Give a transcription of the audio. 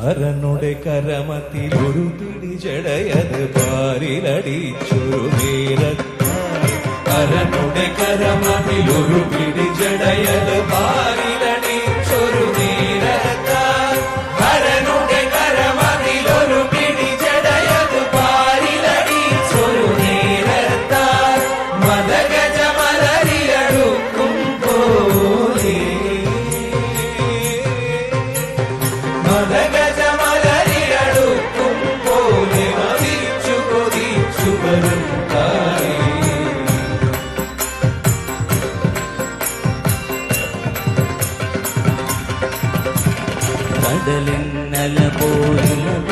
അരനുടെ കരമത്തിലൊരു പിടി ജടയത് പാരിലടിച്ചൊരു നേരത്താൽ അരനുടെ കരമത്തിലൊരു പിടി ജടയത് പാരിലടിച്ചൊരു നേരത്താൽ അരനുടെ കരമത്തിലൊരു പിടി ജടയത് പാരിലടിച്ചൊരു നേരത്താൽ മദഗജ മലരിയടുക്കും പോലെ മദഗജ മലരിയടുക്കും പോലെ മതിച്ചു കൊതിച്ചു വരും കടലിന്നല പോലും